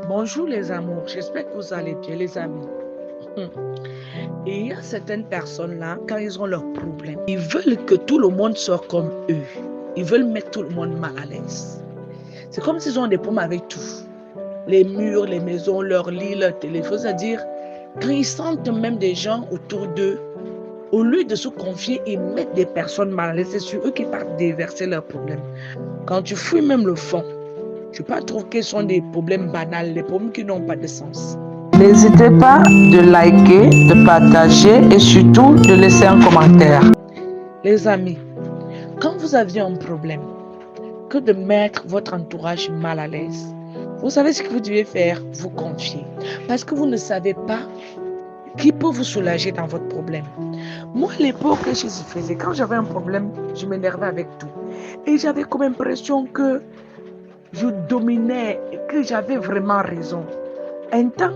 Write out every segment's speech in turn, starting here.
Bonjour les amours, j'espère que vous allez bien les amis. Et il y a certaines personnes là, quand ils ont leurs problèmes, ils veulent que tout le monde soit comme eux. Ils veulent mettre tout le monde mal à l'aise. C'est comme s'ils ont des problèmes avec tout. Les murs, les maisons, leur lit, leur téléphone. C'est-à-dire, quand ils sentent même des gens autour d'eux, au lieu de se confier, ils mettent des personnes mal à l'aise. C'est sur eux qui partent déverser leurs problèmes. Quand tu fouilles même le fond, tu peux pas trouver que ce sont des problèmes banals, des problèmes qui n'ont pas de sens. N'hésitez pas de liker, de partager et surtout de laisser un commentaire. Les amis, quand vous aviez un problème, que de mettre votre entourage mal à l'aise, vous savez ce que vous devez faire? Vous confier. Parce que vous ne savez pas qui peut vous soulager dans votre problème. Moi, à l'époque, je faisais, quand j'avais un problème, je m'énervais avec tout. Et j'avais comme impression que je dominais, que j'avais vraiment raison. Un temps,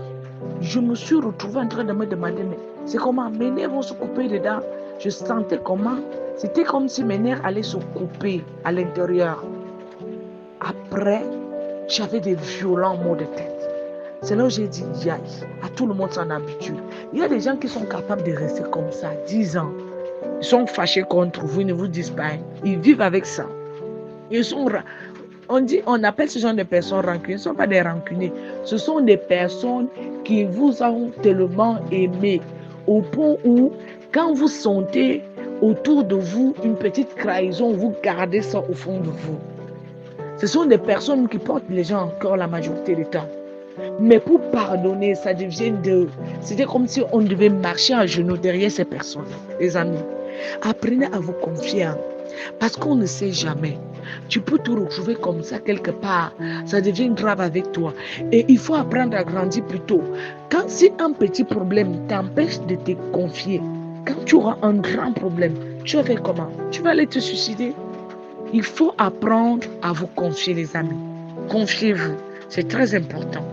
je me suis retrouvée en train de me demander, mais c'est comment mes nerfs vont se couper dedans. Je sentais comment, c'était comme si mes nerfs allaient se couper à l'intérieur. Après, j'avais des violents maux de tête. C'est là où j'ai dit, yaï, à tout le monde s'en habitue. Il y a des gens qui sont capables de rester comme ça 10 ans. Ils sont fâchés contre vous, ils ne vous disent pas. Ils vivent avec ça. Ils sont on appelle ce genre de personnes rancuniers. Ce ne sont pas des rancuniers. Ce sont des personnes qui vous ont tellement aimé au point où, quand vous sentez autour de vous une petite trahison, vous gardez ça au fond de vous. Ce sont des personnes qui portent les gens encore la majorité du temps. Mais pour pardonner, ça devient c'était comme si on devait marcher à genoux derrière ces personnes. Les amis, apprenez à vous confier. Parce qu'on ne sait jamais. Tu peux te retrouver comme ça quelque part. Ça devient grave avec toi. Et il faut apprendre à grandir plus tôt. Quand si un petit problème t'empêche de te confier, quand tu auras un grand problème, tu vas faire comment? Tu vas aller te suicider? Il faut apprendre à vous confier, les amis. Confiez-vous. C'est très important.